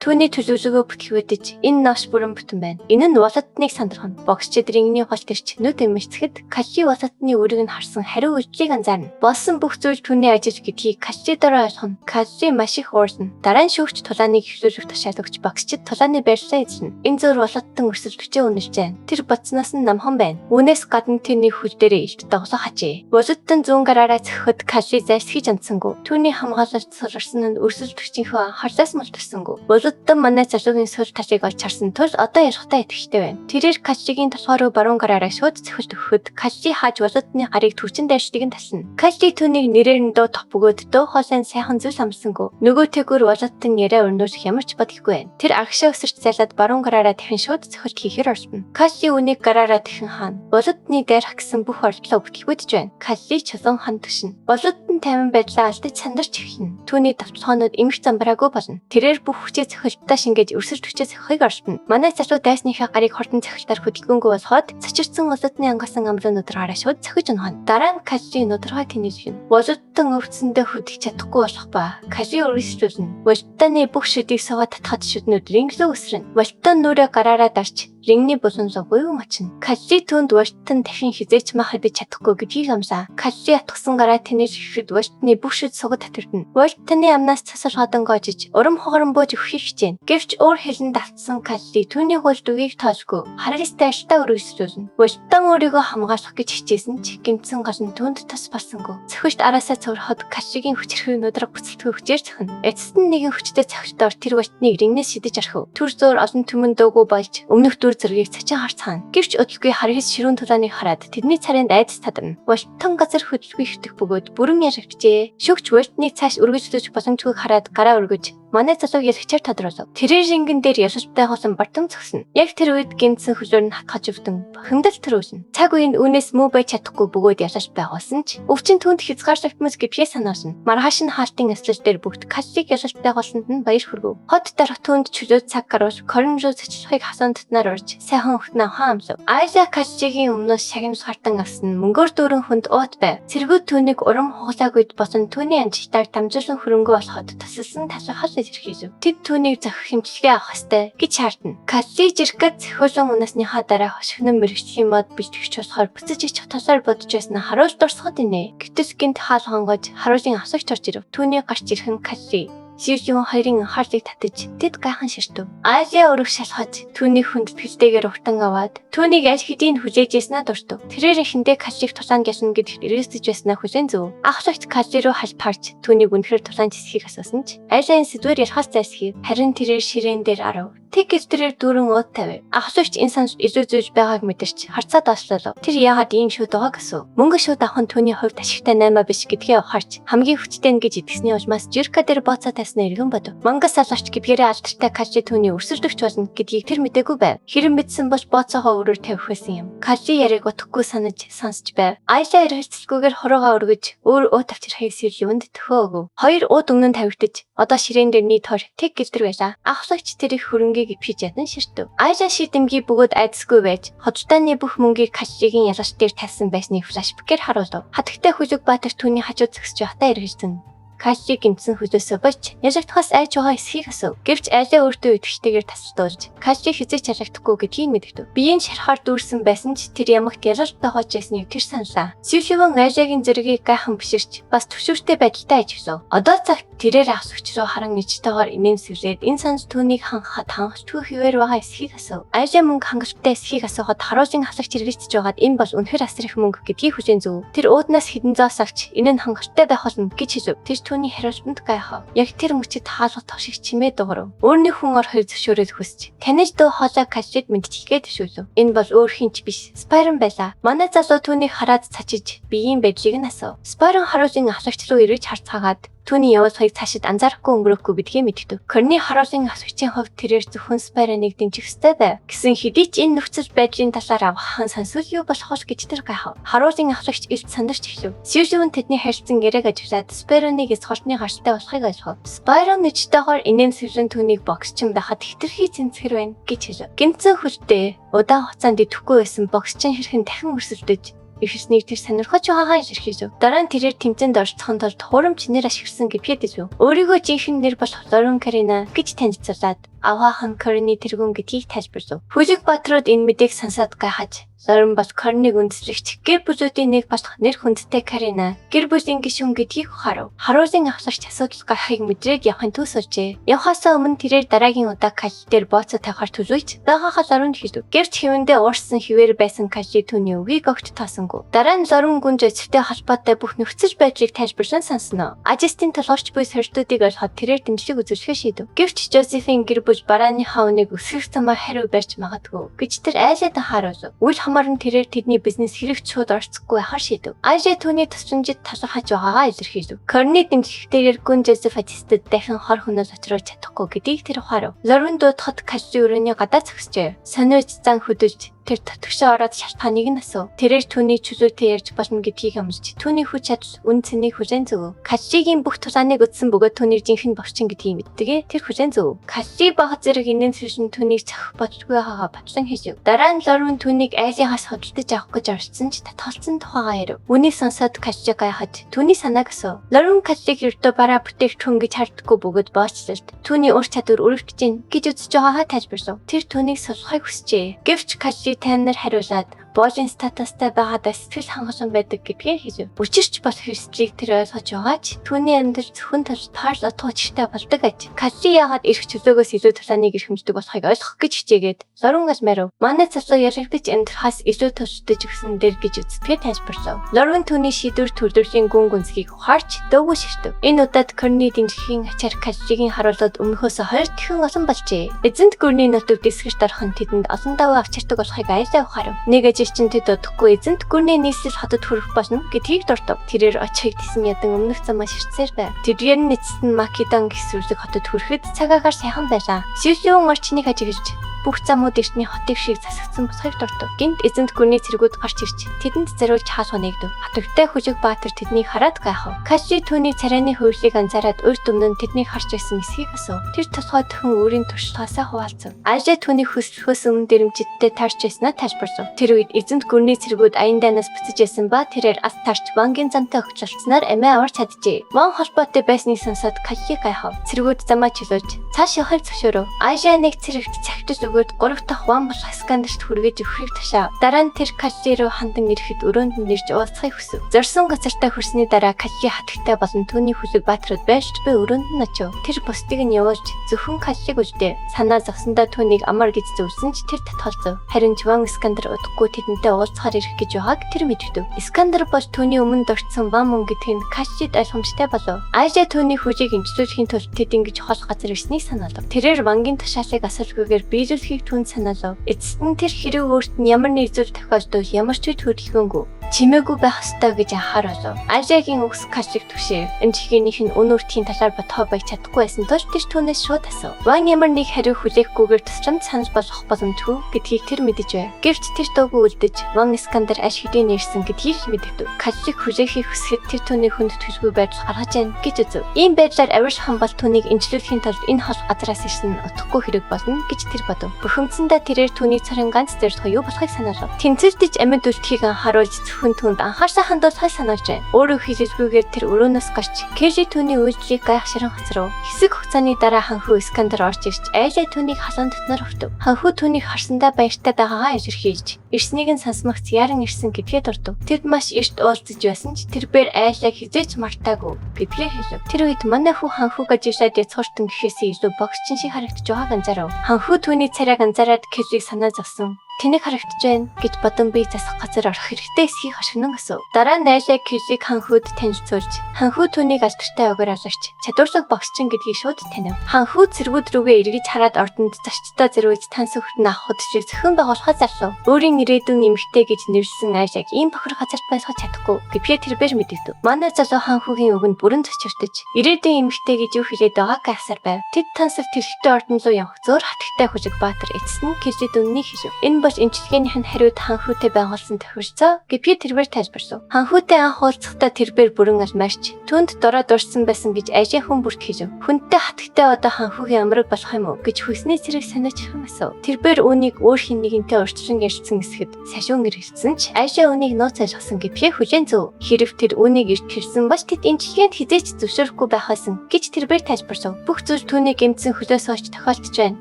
Түүний төлөвлөгөө бүтлгүүдэж энэ новш бүрэн бүтэн байна. Энэ нь Володныг сандрахна. Боксчид рингний хол төрч нүд эмэрцэхэд Каши Володны үрийг нь харсан хариу үйлчлийг анзаарна. Болсон бүх зүйл түүний ажил гэдгийг Каши дараа ойлгоно. Каши маш их уурна. Дараа нь шүүгч тулааныг хэвлүүлэх тушаал өгч боксчид тулааны байрлалаа эзэлнэ. Энэ зөөр Володтон өрсөлдөгчөө үнэлж байна. Тэр бодсноос нь намхан байна. Үүнээс гадна тэрний хөл дээрээ илт доглох хажээ. Володтон зүүн гараараа цохиход Каши зайлсхийж амтсангүй. Түүний хамгаалалт сурсан нь өрсөлдөгчийнхөө анхаарлаас мултарсангүй. Володтон манай залуугийн сул талыг олж харсан тул одоо ярихтаа итгэжтэй байна. Тэрээр Кашигийн толгой руу баруун гараараа шууд цохилт өгөхөд Каши хааж Володны гарыг түрчин дайрштыг нь талсна. Каши түүнийг нэрээр нь дуу тох бөгөөд дуу хоолойн сайхан зүйл амсангүй. Нөгөө тэгүр Володтон яриа өрнүүлэх ямар ч бодолгүй байна. Тэр аргашаа өсөрч зайлаад баруун гараараа дахин шууд цохилт хийхээр орсон. Каши үнийг гараараа дахин хаана. Володны дайрах гэсэн бүх ордлоо бүтлгүүдж байна. Каши чулуун хан төшин. Володтон тайван байдлаа алдаж сандарч эхэлнэ. Түүний давталгаанууд эмх замбраагүй болно. Тэрээр бүх хүчээ цохилтдаа шингээж өрсөлд хүчээ цохихыг оршино. Манай залуу дайсныхаа гарыг хордон цохилтаар хөдөлгөөнгүй болоход цочирсан Володны ангасан амлын нудраараа шууд цохиж унахна. Дараа нь Каши нудраа тэнэлжинэ. Володтон өвцөндөө хөдөлж чадахгүй болох ба Каши өргөжлүүлнэ. Володтоны бүх шидийг суугаад татхад шүднүүд ринглөө өсрөн. Володтон нүрээ гараараа дарж рингний буланлуу буюу мочно. Каши түнд Володтон дахин хизээч махадж чадахгүй гэдгийг амсаа. Каши атгсан гараа тэнэж ихэд Володтны бүх шид сугад татварна. Володтны амнаас цасар ходонгоожиж урам хоорон бууж өгөх хичээн. Гэвч өөр хэлэн давтсан Каши түүний хуулд үгийг тоолгүй харагстай аштаа өргөжлүүлнэ. Володтон өөрийгөө хамгаалах гэж хичээсэн ч гэмтсэн гол нь түнд тус болсонгүй. Цохилт араасаа цуврахад Кашигийн хүчрхэг нудраг буцалтгүй хүчээр цохино. Эцэст нь нэгэн хүчтэй цохилтоор тэр Володтныг рингнээс шидэж архив. Түр зөөр олон түмэн дуугүй болж өмнөх дүр зэргийг цачин харцгаана. Гэвч өдөлгүй харгас ширүүн тулааныг хараад тэдний царайнд айдас тадарна. Володтон газар хөдөлгөй хөвтөх бөгөөд бүрэн яригчээ. Шүгч Володтныг цааш өргөжлөж боломжгүй хараад гараа өргөж манай залуу ялгчаар тодруулав. Тэрээр рингэн дээр ясалтай хосон бартам зогсно. Яг тэр үед гэмтсэн хөлөөр нь хатгаж өвдөн хэмдэл төрүүлнэ. Цаг үеийн үнээс муу байж чадахгүй бөгөөд ялалж байгуулсан ч өвчин түнд хязгаарлалтмас гэдгээ санаасан. Маргааш нь хаалтын эслэл дээр бүгд Кашиг ялалтай голсонд нь баяр хүргэв. Хот дарах түнд чөлөө цаг гарууш корн руу цэцлэхийг хасан татнаар урж сайхан хөхнөө хаан амлав. Айза Кашигийн өмнөөс шагнамс хартан авсан мөнгөөр дүүрэн хүнд уут байв. Цэргүүд түүнийг урам хугалаагүйд босон түүний амжилтаар дамжуулан хөрөнгө болоход тасалсан талхал илэрхийлв. Тэд түүнийг зохих хэмжлэгээ авах ёстой гэж шаардна. Каши жиркэт цохиулан унасныхаа дараа хошигнон мэрэгчлийн мод бичгч болохоор буцаж ич тосоор бодож байсан харуул дурсахад инэ. Гэтэл гинт хаал хонгож харуулын асагч орж ирв. Түүний гарч ирхэн Каши Сивжин хоёрын анхаарлыг татаж тэд гайхан ширтв. Азия өрөг шалхаж түүний хүнд бэлдээгээр уртан аваад түүнийг аль хэдийн хүлээж яснаа дуртав. Тэрээр эхэндээ Кашиг тулаан гясна гэдэгт эргэсдэж байснаа хүлээн зөв. Ах лагч Каши руу хальтаарч түүнийг үнэхээр тулаан зэсхийг асуусан ч айлын сэдвэр ярахаас зайлсхийв. Харин тэрээр ширээн дээр арав. Тэг эвтрээр дүүрэн ууд тавив. Ах лагч энэ санал илүү зүйж байгааг мэдэрч харцаа доошлолов. Тэр яагаад ийм шүүд байгааг асуув. Мөнгө шүүд авах нь түүний хувьд ашигтай наймаа биш гэдгээ ухаарч хамгийн хүчтэй нь гэж итгэсний улмаас жирка дээр бооцоо тавьснаа эргэн бодов. Мангас салгч гэдгээрээ алдартай Каши түүний өрсөлдөгч болно гэдгийг тэр мэдээгүй байв. Хэрэг мэдсэн бол бооцоогоо өрөөр тавих байсан юм. Каши яриг утгагүй сонсч байв. Айла эргэлцэлгүйгээр хороогаа өргөж өөр уу тавьчихыг сэрүүнд төхөө өгөв. Хоёр ууд өмнө нь тавигдаж одоо ширээн дээр нийт хор тэг гэлтэр байлаа. Ах лагч тэр их хөрөнгийг ипхиж ядан ширтв. Айла шидэмгий бөгөөд айдасгүй байж хоцтойны бүх мөнгийг Кашигийн ялгач дээр тавьсан байсныг флашбекээр харуулв. Хатагтай хүлэг баатар түүний хажууд зогсож байхдаа эргэлзэн. Каши гэмтсэн хөлөөсөө бож яжигдахаас айж байгаа эсхийг асуув. Гэвч айлаа өөртөө идэвхтэйгээр тасалдуулж Каши хизээч ялагдахгүй гэдгийг мэдгэв. Биеийн шарахаар дүүрсэн байсан ч тэр ямагт ялалтай хоож байсныг тэр саналаа. Сившивэн айлагийн зэргийг гайхан биширч бас төвшөртэй байдалтай ажиглав. Одоо цагт тэрээр асуугч руу харан ичтэйгээр инээмсэглээд энэ санал түүнийг хангахад хангалтгүй хിവэр байгаа эсхийг асуув. Айлаа мөнгө хангалттай эсхийг асуухад харуулын хасагч эргэлзэж байгаад энэ бол үнэхээр асар их мөнгө гэдгийг хүлээн зөв. Тэр ууднаас хідэн зоос авч энэ нь хангалттай байх болно гэж хэлв. Тэр түүний хариултанд гайхав. Яг тэр мөчид хаалга тошиг чимээ дуурав. Өөрний хүн орохыг зөвшөөрөл хүсч таниж дөө хоолой Кашид мэдчихгээд төшөөлөв. Энэ бол өөр хинч биш, Спайрон байлаа. Манай залуу түүнийг хараад цачиж биеийн байдлыг нь асуув. Спайрон харуулын ахлагч руу эргэж харцгаагаад түүний явуулгыг цаашид анзаарахгүй өнгөрөөхгүй гэдгийг мэдгэв. Корны харуулын асуугчийн хувьд тэрээр зөвхөн Спайроныг дэмжих ёстой байв. Гэсэн хэдий ч энэ нөхцөл байдлын талаар аваххан сонсвол юу болох вэ гэж тэр гайхав. Харуулын асуугч илт сандарч эхлэв. Сивживэн тэдний харилцан гэрэг ажиллаад Спайроныг эсхортны гаралтай болохыг ойлгов. Спайрон нэчтэйгээр инээмсэглэн түүнийг боксчин байхад хитрхи цэнцгэр байна гэж хэлв. Гэмцэн хөлтэй удаан хугацаанд идэвхгүй байсан боксчин хэрхэн дахин өрсөлдөж Ихснийг тэр сонирхож байгаагаа илэрхийлв. Дараа нь тэрээр тэмцээнд оролцохын тулд хурамч нэр ашигласан гэпэдэв. Өөрийгөө жинхэнэ нэр болох Лорен Карина гэж танилцуулаад аваахан Карины тэргүүн гэдгийг тайлбарлав. Хүлэг баатрууд энэ мэдээг сонсоод гайхаж Лорен бас Кариныг үндэслэгч гэр бүлүүдийн нэг болох нэр хүндтэй Карина гэр бүлийн гишүүн гэдгийг ухаарав. Харуулын ахлагч асуудал гарахыг мэдрээд явахын төсөөлжээ. Явхаасаа өмнө тэрээр дараагийн удаа Калли дээр бооцоо тавихаар төлөвлөж даахаа Лорен хэлв. Гэрч хэвэндээ уурсан хിവэр байсан Калли түүний үгийг огт таасангүй. Дараа нь Лорен гүн зэвтэй холбоотой бүх нөхцөл байдлыг тайлбарлан сонсноо. Ажистын толгойч буй сордуудыг олоход тэрээр дэмжлэг үзүүлэхээ шийдэв. Гэвч Жозефийн гэр бүл барааны хауныг өсгөх замаар хариу барьж магадгүй гэж тэр айлаад харуулв. Үл хамаар нь тэрээр тэдний бизнес хэрэгт шууд орцохгүй байхаар шийдэв. Айжа түүний тусламжид талархаж байгаагаа илэрхийлв. Корни дэмжлэгтэйгээр гүн Жозеф Ажистад дахин хор хөнөөс очруулж чадахгүй гэдгийг тэр ухаарав. Лорен дуудахад Калли өрөөний гадаа зогсжээ. Сониуч зан хөдөлж тэр татгшаа ороод шалтгааныг нь асуув. Тэрээр түүний чөлөөтэй ярьж болно гэдгийг амлаж түүний хүч чадал үн цэнийг хүлээн зөвөв. Каллигийн бүх тулааныг үтсэн бөгөөд түүний жинхэнэ борчин гэдгийг мэддэгэ тэр хүлээн зөвөв. Калли баг зэрэг энэний цэвэршин түүнийг цахих бодлого байгаа батлан хийв. Дараа нь Лорен түүнийг айлынхаас хөдөлтөж авах гэж оролцсон ч татгалцсан тухайгаа ярив. Үнийг сонсоод Калли гайхаж түүний санааг асуув. Лорен Каллиг ердөө бараа бүтээгдэхүүн гэж харддаггүй бөгөөд боочлолт түүний ур чадвар өрөвдөж гин гэж үзэж байгаагаа тайлбарлав. Тэр түүнийг сулхахыг хүсжээ. Гэвч Калли танаар хариулаад боолийн статустай байгаадаа сэтгэл хангалуун байдаг гэдгээр хэлв. Учирч бол хэрэгслийг тэр ойлгож байгаа ч түүний амьдрал зөвхөн таарл отгоо чиртэй болдог аж. Калли яагаад эрх чөлөөгөөс илүү тулааныг эрхэмждэг болохыг ойлгох гэж хичээгээд Лорен марив. Манай залуу яригдж амьдрахаас илүү төвчдөж өгсөн дэр гэж үздэгэ тайлбарлав. Лорен түүний шийдвэр төлөвлөлийн гүн гүнзгийг ухаарч дөөгүй ширтв. Энэ удаад Корни дэмжлэгийн ачаар Каллигийн харуулад өмнөхөөс 20 дахин олон болжээ. Эзэнт гүрний нутаг дэсгэж дарах нь тэдэнд олон даваа авчирдаг болохыг айлаа ухаарв. Нэг чинь тэд удахгүй эзэнт гүрний нийслэл хотод хүрэх болно гэдгийг дуртав. Тэрээр очихыг тэсэн ядан өмнөх замаа ширтсээр байв. Тэдгээр нь эцэст нь Македон гисрүүлэг хотод хүрэхэд цаг агаар сайхан байлаа. Сүүлийн орчныг ажиглаж бүх замууд эртний хотыг шиг засагдсан болохыг дуртав. Гинт эзэнт гүрний цэргүүд гарч ирж тэдэнд зориулж хаалга нэгдэв. Хатагтай хүжиг баатар тэднийг хараад гайхав. Калли түүний царайны хөвлийг анзаараад урд өмнө нь тэднийг харж байсан эсхийг асуув. Тэр толгой төхөн өөрийн туршлагаасаа хуваалцав. Айжа түүний хөсөлгөөс өмнө дэрэмжидтэй таарч байснаа тайлбарлав. Тэр үед эзэнт гүрний цэргүүд аян дайнаас буцаж ясан ба тэрээр ас тарч Вангийн замтай огтлолцсноор амиа аварч чаджээ. Ван холбоотой байсныг сонсоод Калли гайхав. Цэргүүд замаа чөлөөж цааш явахыг зөвшөөрөв. Айжа нэг цэрэгт цагтж өгөөд 3 дахь Ван болох Искандерт хүргэж өгөхийг тушаав. Дараа нь тэр Калли руу хандан ирэхэд өрөөнд нь нэрж уулзахыг хүсв. Зорсон газартаа хүрсний дараа Калли хатагтай болон түүний хүлэг баатрууд байшд буй өрөөнд нь очив. Тэр бусдыг нь явуулж зөвхөн Каллиг үлдээ. Санаа зовсондоо түүнийг амар гэж зөвлөсөн ч тэр татгалзав. Харин Ван Искандер удахгүй тэдэнтэй уулзахаар ирэх гэж байгааг тэр мэдвэв. Искандер бол түүний өмнө дурдсан Ван мөн гэдгийг Каллид ойлгомжтой болов. Айжа түүний хүчийг эмчлүүлэхийн тулд тэд ингэж хол газар ирснийг санаалав. Тэрээр Вангийн тушаалыг асуулгүйгээр биелүүлэхийг түн санаалав. Эцэст нь тэр хэрэг өөрт нь ямар нэг зүйл тохиолдвол ямар ч үед хөдөлгөөнгүй чимээгүй байх ёстой гэж анхааруулав. Айжагийн үгс Каллиг түшээ. Энэ чихийнх нь өнөөртхийн талаар бодхоо байж чадахгүй байсан тул тэр түүнээс шууд асуув. Ван ямар нэг хариу хүлээхгүйгээр тусламж санал болгох боломжгүй гэдгийг тэр мэдэж байв. Гэвч тэр дуугүй үлдэж Ван Искандер аш хэдийн нэрсэн гэдгийг мэддэв. Каллиг хүлээхийг хүсэхэд тэр түүний хүнд төлгүй байдал гаргаж яана гэж үзв. Ийм байдлаар авир хан бол түүнийг эмчлүүлэхийн тулд энэ хол газраас ирсэн утгагүй хэрэг болно гэж тэр бодов. Бухимдсандаа тэрээр түүний царин ганц зорилго юу болохыг санаалав. Тэнцэлдэж амьд үлдэхийг анхааруулж хүн түнд анхаарсан хандуулахыг санааж байна. Өөрөө хэлэлгүйгээр тэр өрөөнөөс гарч Калли түүний үйлдэлийг гайх ширэн хоцров. Хэсэг хугацааны дараа ханхүү Искандер орж ирж айлаа түүнийг халуун дотноор өгтөв. Ханхүү түүнийг харсандаа баяртай байгаагаа илэрхийлж ирснийг нь сонсмогц яран ирсэн гэдгээ дурдв. Тэд маш эрт уулзаж байсан ч тэрээр айлаа хизээч мартаагүй гэдгээ хэлв. Тэр үед манай хүү ханхүүг ажиглаад яцхортон гэхээсээ илүү богсчин шиг харагдаж байгааг анзаарав. Ханхүү түүний царайг анзаараад Каллиг санаа зовсон. Тэнийг харагдаж байна гэж бодон бие засах газар орох хэрэгтэй эсхийг хашгинан асуув. Дараа нь айлаа Каллиг ханхүүд танилцуулж ханхүү түүнийг алдартай өгөр алгаж чадварлаг боксчин гэдгийг шууд танив. Ханхүү цэргүүд рүүгээ эргэж хараад ордонд зочдтой зэрвэж танс өхөрт нь авахд шиг зөхөн байгуулахаа зарлав. Өөрийн ирээдүйн эмэгтэй гэж нэрлсэн айлаг ийм бохор газарт байсгаж чадахгүй гэдгээ тэрээр мэдэгдэв. Манай залуу ханхүүгийн өгөнд бүрэн зочирдож ирээдүйн эмэгтэй гэж юу хэлээд байгааг гайхсаар байв. Тэд тансав тэрхтээ ордон руу явах зөөр хатагтай хүжиг баатар эцэст нь Каллид үннийг хэлв. Энэ бас эмчилгээнийх нь хариуд ханхүүтэй байгуулсан тохиролцоо гэж би тэрээр тайлбарлав. Ханхүүтэй анх уулзахдаа тэрээр бүрэн алмаарч түнд дороо дурсан байсан гэж ажийн хүн бүрт хэлв. Хүнтэй хатагтай одоо ханхүүгийн амраг болох юм уу гэж хүснээ зэрэг санаачих юм асуу. Тэрээр үүнийг өөр хин нэгэнтэй урьдчилан ярьсан гэсэд сашуун ирсэн ч Айшаа үүнийг нууц ойлгосон гэж би хүлээн зөв. Хэрэг тэр үүнийг ирж хэлсэн бас тэд эмчилгээнд хизээч зөвшөөрөхгүй байхаасан гэж тэрээр тайлбарлав. Бүх зүйл түүнийг эмзэн хөлөөс хойш тохиолдож байна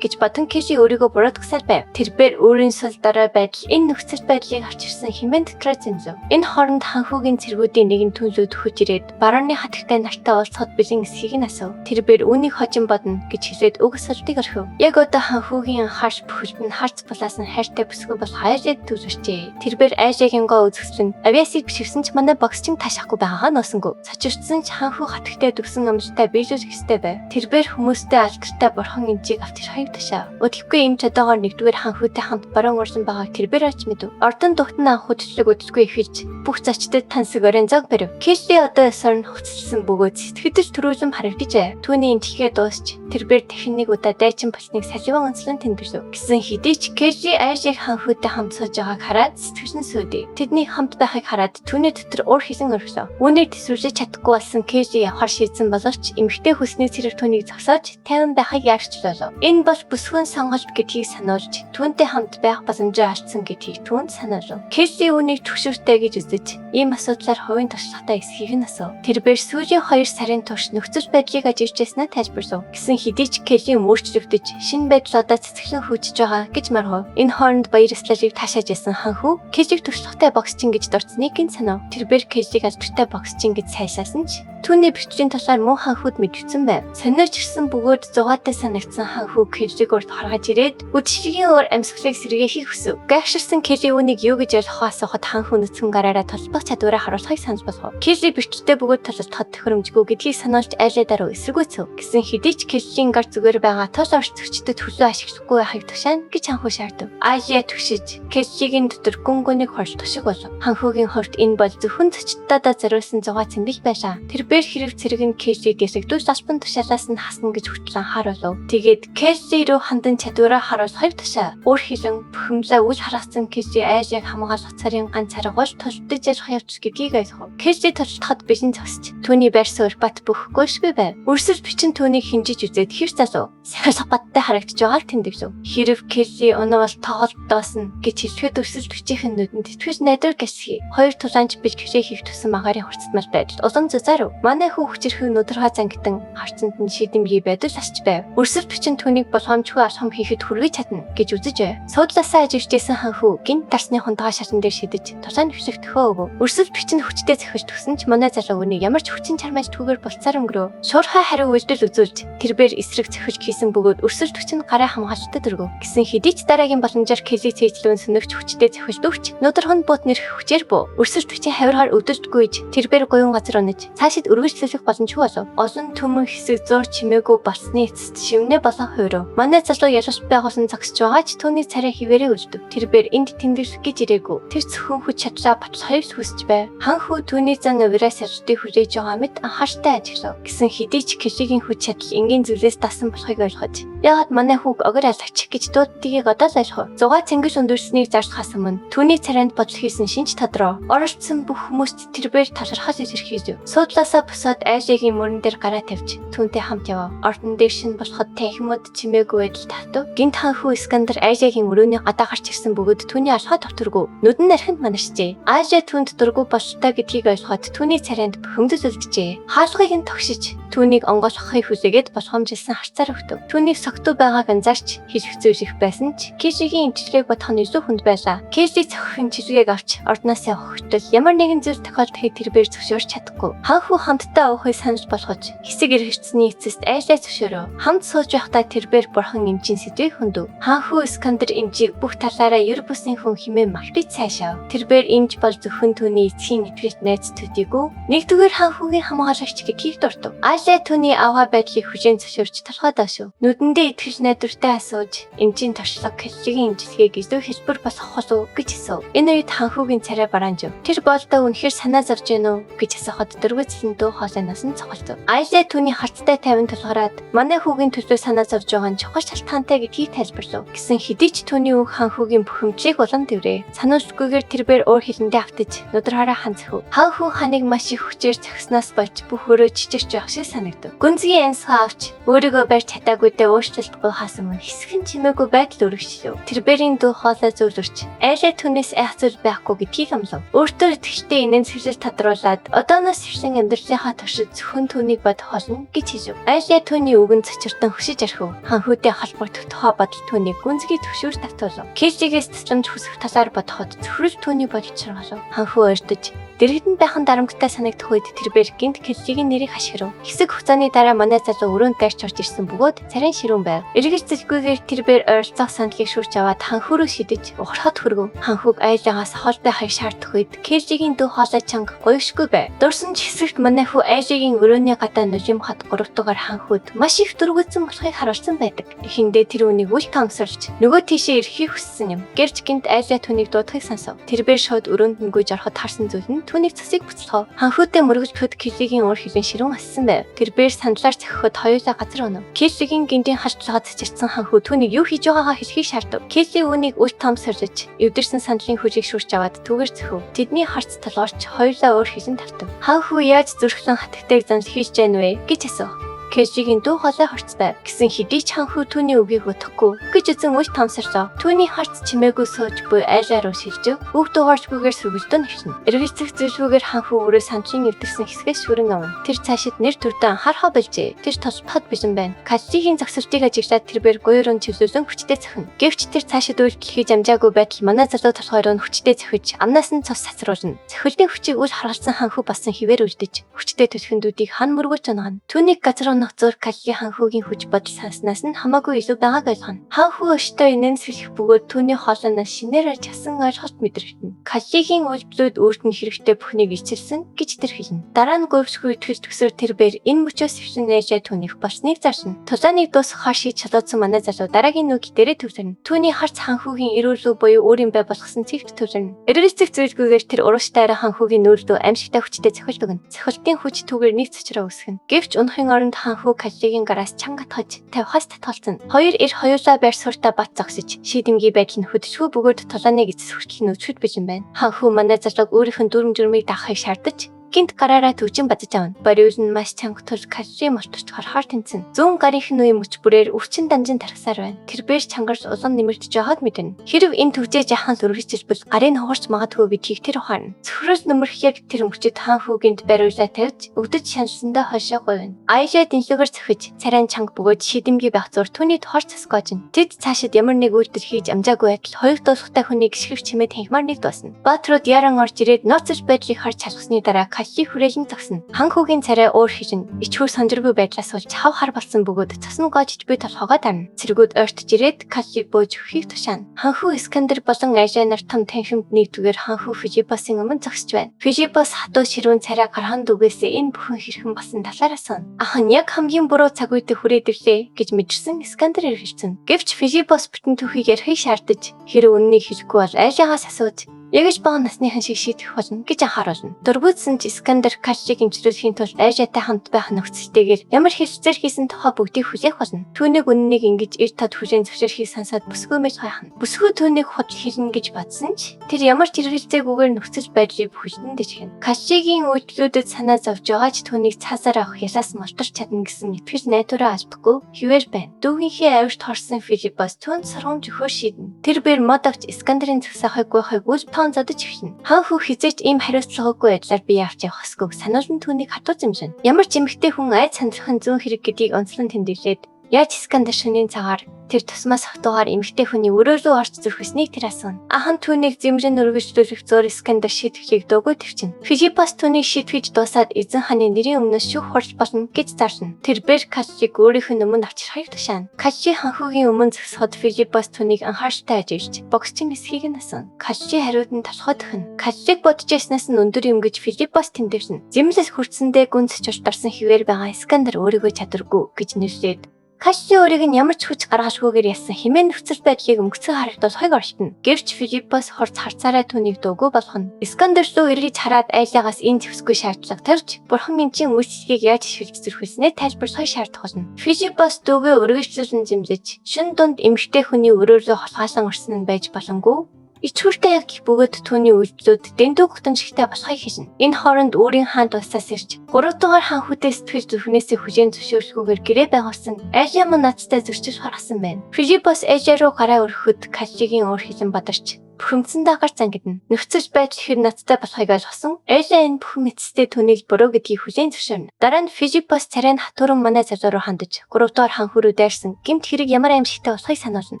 гэж бодон Кэши өөрийгөө буруутгасаар байв. Тэрээр өөрийн сул дорой байдал энэ нөхцөл байдлыг авч ирсэн хэмээн дотроо зэмлэв. Энэ хооронд ханхүүгийн цэргүүдийн нэгэн түнлүүд хөж ирээд барууны хатагтай нартай уулзахад бэлэн эсхийг нь асуув. Тэрээр үүнийг хожин бодно гэж хэлээд уг асуултыг орхив. Яг одоо ханхүүгийн анхаарч бүхэлд нь харц булаас нь хайртай бүсгүй бол хайрыг төвлөрчээ. Тэрээр Айшагийн гоо үзэсгэлэн авиасыг бишивсэн ч манай боксчин таашаахгүй байгаагаа ноосонгүй. Цочирдсан ч ханхүү хатагтай дүгсэн амжилттай биелүүлэх ёстой байв. Тэрээр хүмүүстэй алдартай бурхан эмчийг авч ирэх хайв ташаа. Өдөргүй эмч одоогоор нэгдүгээр ханхүүтэй хамт баруун урсан байгааг тэрээр оч мэдв. Ордон дугтан анхуу төслөг өдөргүй ихэлж бүх зочдод тансаг орон зог барив. Кэши одоо эсрэн хуцалсан бөгөөд сэтгэж төрүүлэн харагдажээ. Түүний эмчилгээ дуусч тэрээр дахин нэг удаа дайчин болсныг саливан онцлон тэмдэглэв. Гэсэн хэдий ч Кэши Айшиг ханхүүтэй хамт сууж байгааг хараад сэтгэл нь сүйдээ. Тэдний хамт байхыг хараад түүний дотор уур хилэн орхилоо. Үүнийг төсвөрж чадахгүй болсон Кэши явахар шийдсэн боловч эмэгтэй хүсний цэрэг түүнийг зогсоож тайван байхыг яарчлуулав. Энэ бол бүсгүйн сонголт гэдгийг сануулж түүнтэй хамт байх боломжоо алдсан гэдгийг түүнд сануулв. Кэши үүнийг түгшүүртэй гэж үзэж ийм асуудлаар хувийн туршлагатай эсхийг нь асуув. Тэрээр сүүлийн 2 сарын турш нөхцөл байдлыг ажиглажсэнаа тайлбарлав. Гэсэн хэдий ч Кэши өөрчлөгдөж шинэ байдал одоо цэцгэлэн хөгжиж байгаа гэж маргав. Энэ хооронд баяр ёслолыг таашааж исэн ханхүү Кэшиг туршлагатай боксчин гэж дурдсныг нь санав. Тэрээр Кэшиг алдартай боксчин гэж сайшаасан ч түүний бичгийн талаар мөн ханхүүд мэдвцэн байв. Сонирч ирсэн бөгөөд зугаатай санагдсан ханхүү Кэшиг урд харгаж ирээд үдшигийн уур амьсгалыг сэргээхийг хүсв. Гайхширсан Кэши үүнийг юу гэж ойлгохоо асуухад ханхүү нүцгэн гараараа толбох чадвараа харуулахыг санал болгов. Кэши бичгтээ бөгөөд тололдоход тохиромжгүй гэдгийг сануулж айлаа дараа эсэргүүцэв. Гэсэн хэдий ч Кэшигийн гар зүгээр байгаа тос орцогчдод төлөө ашиглахгүй байхыг тушаана гэж ханхүү шаардав. Ажиа түгшиж Кэшигийн дотор гүнгүнийг хордох шиг болов. Ханхүүгийн хорт энэ бол зөвхөн зочдтойдоо зориулсан зугаа цэмбэл байлаа. Тэрээр хэрэг цэрэг нь Кэшиг дэсэгдүүж албан тушаалаас нь хасна гэж хөтлөн харуулв. Тэгээд Кэши рүү хандан чадвараа харуулахыг тушаа. Өөр хилэн бухимлаа үл харгасан Кэши Айшиг хамгаалах царын ганц аргуул толдож ярих явц гэдгийг ойлгов. Кэши толдоход бэлэн зогсож түүний байр суурь бат бөхөхгүйшгүй байв. Өрсөж бичин түүнийг хинжиж үзээд хэр залуу сахилах баттай харагдж байгааг тэмдэглэв. Хэрэг Кэши өнөө бол тоглолтоос нь гэж хэлэхэд өрсөж бичийн нүдэнд тэтгэж найдвар гэсхий. Хоёр тулаанч бэлтгэрээ хийх тусан магаарын хурцтмал байдал улам зузаарв. Манай хүү хүчрэх нүдэрхай зангитан харцанд нь шийдэн бий байдал асч байв. Өрсөж бичин түүнийг болгоомжгүй асхам хийхэд хүргэж чадна гэж үзэж байв. Суудлаасаа ажигчсэн ханхүү гинт тарсны хундагаа шатан дээр шидэж тулаан хөвсөх төхөө өгөв. Өрсөж бичин хүчтэй захиж тгсэн ч манай залуу үнийг ямар ч хүчин чармайж түүгээр болцаар өнгөрөв. Шуурхай хариу үйлдэл үзүүлж тэрээр эсрэг захиж хийсэн бөгөөд өрсөж бичин гараа хамгаалалтад өргөв. Гэсэн хэдий ч дараагийн боломжоор Кэши цэжлүүн сөнөгч хүчтэй захиж дөвч нүдэрхэн бут нэрх хүчээр буу. Өрсөж бичин хавиргаар өдөртгүйж тэрээр гоён газар өнөж цаашид үргэлжлүүлэх боломжгүй болов. Олон төмөн хэсэг зур чимээгүй болсны эцэст шивнэ болон хуурав. Манай залуу ялгаж байгуулсан зогсож байгаа ч түүний царай хിവэрээ үлдэв. Тэрээр энд тэмдэглэх гэж ирээгүй. Тэр зөвхөн хүч чадлаа батлахыг хүсэж байв. Ханхүү түүний зан авираас ярдыг хүлээж байгаа мэт анхааралтай ажиллав. Гэсэн хэдий ч Кэшигийн хүч чадал энгийн зүйлээс дасан болохыг ойлгож яагаад манай хүүг огор алгачих гэж дууддгийг одоо л ойлгов. Зугаа цэнгэж өндөрснийг зарцахаас өмнө түүний царайнд бодол хийсэн шинж тодроо оролцсон бүх хүмүүст тэрээр талархал илэрхийлв. Суудлаасаа босоод Айшигийн мөрөн дээр гараа тавьж түүнтэй хамт явав. Ордон дээр шин болоход танхимууд чимээгүй байдал татв. Гинт ханхүү Искандер Айшигийн өрөөний гадаа гарч ирсэн бөгөөд түүний алхаа товторгүй нүдэн нархинд манарчжээ. Айши түүнд дургүй болтой гэдгийг ойлгоод түүний царайнд бөхөмдөс үлджээ. Хаалгыг нь тогшиж түүнийг онгойлгохыг хүсээгээд болгоомжилсан харцаар өгдөв. Түүнийг согтуу байгааг анзаарч хэлэх зүйл их байсан ч Кэшигийн имчилгээг бодох нь илүү хүнд байлаа. Кэши цохихын чиглэгийг авч ордноос явах хүртэл ямар нэгэн зүйл тохиолдохыг тэрээр зөвшөөрч чадахгүй. Ханхүү хамтдаа уухыг санаж болгож хэсэг эргэжсэний эцэст Айшаа зөвшөөрөв. Хамт сууж байхдаа тэрээр бурхан эмчийн сэдвийг хөндөв. Ханхүү Искандер эмчийг бүх талаараа ер бусын хүн хэмээн магтаж цаашаав. Тэрээр эмч бол зөвхөн түүний эцгийн нэвтрэлт найз төдийгүй нэгдүгээр ханхүүгийн хамгаалагч гэдгийг дурдав. Айшэ түүний аваа байдлыг хүлээн зөвшөөрч толгой доошов. Нүдэндээ итгэж найдвартай асууж энжийн туршлага Каллигийн имчилгээг илүү хэлбэр босгох болов гэж асуув. Энэ үед ханхүүгийн царай бараанжив. Тэр боолдоо үнэхээр санаа зовж гэнэ үү гэж асуухад дөрвөлжлэн дуу хоолойноос нь цогцолдов. Айшэ түүний харцтай тавин тулгараад манай хүүгийн төлөө санаа зовж байгаа нь чухал шалтгаантай гэдгийг тайлбарлав. Гэсэн хэдий ч түүний үг ханхүүгийн бухимдлыг улам дэврээ. Сануулгүйгээр тэрээр өөр хилэндээ автаж нудраараа ханцхав. Ханхүү ханыг маш их хүчээр цогсноос болж бүх өрөө чичирч явах шиг санагдав. Гүнзгий янсгаа авч өөрийгөө барьж чадаагүйдээ өөрчлөлтгүй хаасан мөн хэсхэн чимээгүй байдал өргөжлөв. Тэрбэрийн дуу хоолой зөвлөрч Айшэ түүнээс айхцуул байхгүй гэдгийг амлав. Өөртөө итгэжтэй инэн цэвэрлэл тодруулаад одооноос ирсэн амьдралынхаа туршид зөвхөн түүнийг бод холно гэж хэлв. Айшэ түүний үгэнд цочиртон хөшиж архив. Ханхүүтэй холбогдох тухай бодол түүнийг гүнзгий төвшүүр татуулав. Кэжигээс тусламж хүсэх талаар бодоход зөвхөн түүний бодол чаргалав. Ханхүү ойртож дэрэгдэн байхан дарамттай санагдах үед тэрбээр гинт Каллигийн нэрийг хашгирав. Хэсэг хугацааны дараа манай залуу өрөөнд дайрч орж ирсэн бөгөөд царин ширүүн байв. Эргэж зэлгүйгээр тэрбээр ойролцоох сандлыг шүүрч аваад ханхүүрөө шидэж ухрахад хүргэв. Ханхүүг аялагаас хоолтой хаяг шаардах үед Каллигийн дуу хоолой чанга гоёшгүй байв. Дурсан ч хэсэгт манай хүү Айшэгийн өрөөний гадаа нулимхад 3 дугаар ханхүүд маш их дөрвөлдсөн болохыг харуулсан байдаг. Эхэндээ тэр үнийг үл таамсарч нөгөө тийшээ ирэхийг хүссэн юм. Гэрч гинт Айшэ түүнийг дуудахыг сонсов. Тэрбээр шууд өрөөнд нь гүйж ороход харсан зүйл нь түүнийг цэсийг буцалгав. Ханхүүтэй мөргөж бөхөд Каллигийн уур хилэн ширүүн ассан байв. Тэрбээр сандлаар цохиход хоёулаа газар өнөв. Каллигийн гинтийн халдлагад цэцэрсэн ханхүү түүнийг юу хийж байгаагаа хэлхийг шаардав. Калли үүнийг үл таамсарч эвдэрсэн сандлын хүчийг шүрч аваад түүгээр цөхөв. Тэдний харц толгорч хоёулаа уур хилэн тавтав. Ханхүү яаж зөрчлөн хатагтайг замс хийж гэнэ вэ гэж асуув. Каллигийн дуу хоолой хорц байв. Гэсэн хэдий ч ханхүү түүний үгийг өтөхгүй гэж үзэн үл таамсарлаа. Түүний харц чимээгүй сууж буй айлаа руу шилжив. Үг дугаарчгүйгээр сүргэлдэн хөвшин. Эргэлзэх зүйлгүйгээр ханхүү өөрөө сандлын эвдэрсэн хэсгээс шүрэн авна. Тэр цаашид нэр төрдөө анхаарахаа болжээ. Тэр тосбоход бишэн байна. Каллигийн зогсолтыг ажиглаад тэрбээр гоёрон чивлүүлэн хүчтэй цохино. Гэвч тэр цаашид үйлчлэхийг амжаагүй байтал манай залуу толгойроо нь хүчтэй цохиж амнаас нь цус сацруулна. Цохилтын хүчийг үл харгалзан ханхүү басан хിവэр үлдэж хүчтэй түлхэндүүдийг хан мөргөж унагна. Түүнийг газар нөхцөр Калли ханхүүгийн хүч бодол санснаас нь хамаагүй илүү байгааг ойлгоно. Ханхүү өштэй инэн сэлэх бөгөөд түүний хоолойноос шинээр часан ойлголт мэдэрчнэ. Каллигийн үйлдэлүүд өөрт нь хэрэгтэй бүхнийг ичилсэн гэж тэр хэлнэ. Дараа нь говьсгүй итгэл төсөөр тэрбээр энэ мөчөөс өвсөн Айшэ түүнийг болсныг зарсна. Тулааныг дуусгах хашиг чалуудсан манай залуу дараагийн нүг дээрээ төвлөрнө. Түүний харц ханхүүгийн эрүүлүү буюу өөрийн бай болгосон цэгт төвлөрнө. Эргэлзэх зүйлгүйгээр тэр урагштайраа ханхүүгийн нүүрлүү амьсгалтай хүчтэй цохилт өгнө. Цохилтын хүч түүгээр нэг цочроо үсгэнэ. Гэвч унахын оронд ханхүү Каллигийн гараас чанга татгаж тавихаас татгалцсан. Хоёр эр хоёулаа байр суурьтаа бат зогсож шийдэмгий байдал нь хөдөлгөө бөгөөд тулааныг эцэс хүртэл нүчгэд бижин байна. Ханхүү манай залууг өөрийнх нь дүрм журмыг даахыг шаардаж гинт гараараа төвчин бадаж авна. Бариул нь маш чанга тул Калли мортож харахаар тэнцэн. Зүүн гарынх нь үе мөч бүрээр өвчин данжин тархсаар байна. Тэрбээр чангарч улам нэмэгдэж байгааг мэднэ. Хэрв энэ төвжээ жахан үргэлжлэж бол гарын хугарч магадгүй гэдгийг тэр ухаарна. Цөхрөөс нөмөрхийг тэр мөчөд хаан хүүгинд бариулаа тавьж өвдөж шаналсандаа хойшоо говьно. Айшэ дэнлэгээр цохиж царайн чанга бөгөөд шидэмгий байх зур түүний тухарч цасгоожин. Тэд цаашид ямар нэг үйлдэл хийж амжаагүй байтал хоёр дуусахтай хүнийг гიშгэх чимээ танхимаар нэг дуусна. Баатрууд яран орж ирээд ноцож байдлыг харж халахсны дараа Калли хүрээлэн зогсно. Ханхүүгийн царай уур хилэн ичхүү санжиргүй байдлаас болж хав хар болсон бөгөөд цасн гоожж буй толгоогоо дарна. Цэргүүд ойртож ирээд Каллиг бөөж өгөхийг тушаана. Ханхүү Искандер болон Айшэ нар том танхимд нэгдүгээр ханхүү Фижипосын өмнө зогсож байна. Фижипос хатуу ширүүн царай гархан дүгээс энэ бүхэн хэрхэн болсон талаар асууна. Ах нь яг хамгийн буруу цаг үед хүрээд ирлээ гэж мэдэрсэн Искандер эргэлцэн. Гэвч Фижипос бүтэн түүхийг ярихыг шаардаж хэрэв үннийг хэлэхгүй бол Айшагаас асууж яг ч бага насныхан шиг шийдэх болно гэж анхааруулна. Дургуутсан ч Искандер Каллиг имжлүүлэхийн тулд Айшатай хамт байх нөхцөлтэйгээр ямар хэлцээр хийсэн тухай бүгдийг хүлээх болно. Түүнийг үннийг ингэж ир тод хүлээн зөвшөөрөхийг сансаад бүсгүймэж хайхна. Бүсгүй түүнийг худал хэлнэ гэж бодсон ч тэр ямар ч хэрэгцээгүйгээр нөхцөл байдлыг бүхэлдэн дэжгэн. Каллигийн үйлдэлүүдэд санаа зовж байгаа ч түүнийг цаасаар авах ялаас мултарч чадна гэсэн итгэл найдвараа алдахгүй хിവэр байна. Дүүгийнхээ авирт хорсон Фижипос түүнд сургамж өгөхөөр шийднэ. Тэр бэр мод авч Искандерийн згсаахыг гойхойг зодож эхэлнэ. Ханхүү хизээч ийм хариуцлагагүй байдлаар бие авч явах эсгүй сануулн түүнийг хатууж юмшин. Ямар ч эмэгтэй хүн айд сандрахын зүүн хэрэг гэдгийг онцлон тэмдэглээд Яаж Искандер шөнийн цагаар тэр тусмаас хатуугаар эмэгтэй хүний өрөө рүү орж зүрхэснийг тэр асууна. Ахан түүнийг зэмрэн өргөжлүүлэх зөөр Искандер шийтгэхийг дуугүй төвчин. Фижипас түүнийг шийтгэж дуусаад эзэн хааны нэрийн өмнөөс шүүх хурж болно гэж зарна. Тэр Бэр Кашчиг өөрийнх нь өмнө авчрахыг тушаана. Кашчи ханхугийн өмнө зогсоход Фижипас түүнийг анхааралтай ажиглаж боксчийн эсхийг нь асууна. Кашчи хариуд нь толгой төхнө. Кашчиг бодож яснаас нь өндөр юм гэж Фижипас тэмдэглэнэ. Зэмлэс хүртсэндээ гүнзэж орсон хിവэр байгаа Искандер өөрийгөө чадваргүй гэж нэрлээд Кашчи өөрийг нь ямар ч хүч гаргашгүйгээр ясан хэмээн нөхцөл байдлыг өнгөцгөн харагдаж хойг оршино. Гэвч Филиппос хорц харцаараа түүнийг дуугүй болгоно. Искандер руу эргэж хараад айлаагаас энэ зэвсгүй шаардлага тавьж бурхан минчийн үйлчлэгийг яаж шилж зүрхвэснээ тайлбарлахыг шаардах болно. Филиппос дүүгээ өргөжлүүлэн зэмлэж шин дунд эмэгтэй хүний өрөөрөө холгаасан орсон нь байж боломгүй. Ичхүртэй яг бөгөөд түүний үйлдэлүүд дэндүү гутамжигтай болохыг хэлнэ. Энэ хооронд өөрийн хаанд усаас ирж 3 дугаар хаан хүүтэй сэтгэл зүрхнээсээ хүжээн зөвшөөрөхгүйгээр гэрээ байгуулсан Ажиа мөн нацтай зөрчиж харгасан байна. Филиппос Ажиа руу гараа өргөхөд Кашчигийн уур хилэн бадарч бухимдсандаа гарч ангидна. Нөхцөж байж хэр нацтай болохыг ойлгосон. Ажиа энэ бүхэн эцэстээ түүнийг буруу гэдгийг хүлээн зөвшөөрнө. Дараа нь Филиппос царай нь хатууран манай залуу руу хандаж 3 дугаар хаан хүү рүү дайрсан гэмт хэрэг ямар аимшигтай болохыг сануулна.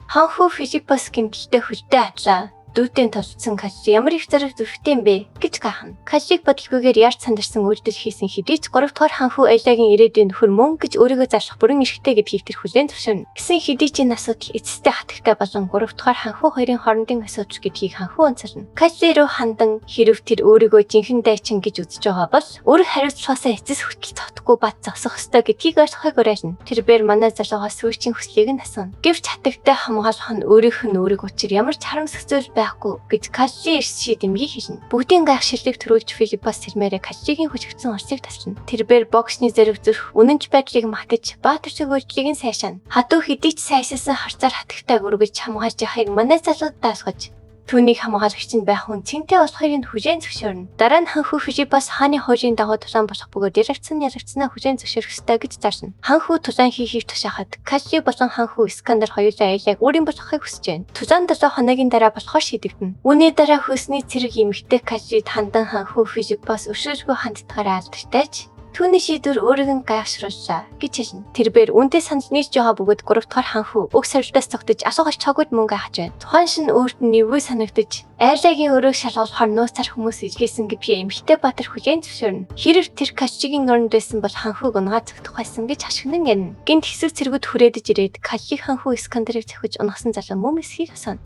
Хаан хүү Филиппос гэмтэлтэй хүлдээ атлаа. Дүүтэн тосцсон Кашчи ямар их зэрэг зүрхтэй юм бэ гэж гайхна. Кашчиг бодлогоогоор яарч сандарсан үйлдэл хийсэн хэдий ч 3 дугаар ханхүү Аялагийн ирээдүйн нөхөр мөн гэж өөрийгөө зашлах бүрэн эрхтэй гэдгийг тэр хүлээн зөвшөөрнө. Гэсэн хэдий ч энэ асуудал эцэстээ хатагтай болон 3 дугаар ханхүү хоёрын хоорондын асуудал гэдгийг ханхүү онцолно. Кашчи руу хандан хэрв тэр өөрийгөө жинхэнэ дайчин гэж үзэж байгаа бол өөр хариуцлагаасаа эцэс хүртэл цогтгүй бат зогсох ёстой гэдгийг ойлгохыг уриална. Тэр бээр манай залуугаас сүйчийн хүслийг нь асууна. Гэвч хатагтай хамгаалах нь өөрийнх нь өөрийг учир ямар ч харамсах зүйл байхгүй гэж Кашчи шийдэмгийг хэлнэ. Бүгдийн гайхширлыг төрүүлж Филиппос тэрмээрээ Кашчигийн хүчигдсэн орчийг тасална. Тэрбээр боксны зэрэг зүрх үнэнч байдлыг магтаж баатарчиг үйлчлэгийг нь сайшаана. Хатуу хэдий ч сайшаасан харцаар хатагтай өргөж хамгаалж яхахыг манай залууд даасгаж түүнийг хамгаалагч нь байх хүн цэнтэй болохыг нь хүлээн зөвшөөрнө. Дараа нь ханхүү Филиппос хааны хуулийн дагуу тулаан болох бөгөөд ялагдсанаа хүлээн зөвшөөрөх ёстой гэж зарна. Ханхүү тулаан хийхийг тушаахад Кашчи болон ханхүү Искандер хоёулаа Аялагийг өөрийн болохыг хүсэж байна. Тулаан 7 хоногийн дараа болохоор шийдэгдэнэ. Үүний дараа хөөсний цэрэг эмэгтэй Кашчид хандан ханхүү Филиппос өшөөргөө хандтгаараа алдартайж түүний шийдвэр өөрийг нь гайхшрууллаа гэж хэлнэ. Тэрбээр үнтэй санал нийлж байгаа бөгөөд 3 дугаар ханхүү уг сорилтоос тогтож асуугач чагууд мөн гайхаж байна. Тухайн шин өөрт нь нэвгүй санагдаж Аялагийн өрөөг шалгуулахаар нууц цар хүмүүс илгээсэн гэдгийг эмэгтэй баатар хүлээн зөвшөөрнө. Хэрв тэр Кашчигийн оронд байсан бол ханхүүг унгаа зогтох байсан гэж ашигнан гэнэ. Гэнт хэсэг цэргүүд хүрээдэж ирээд Кашчиг ханхүү Искандерыг зохиж унагсан залуу мөн эсхийг асууна.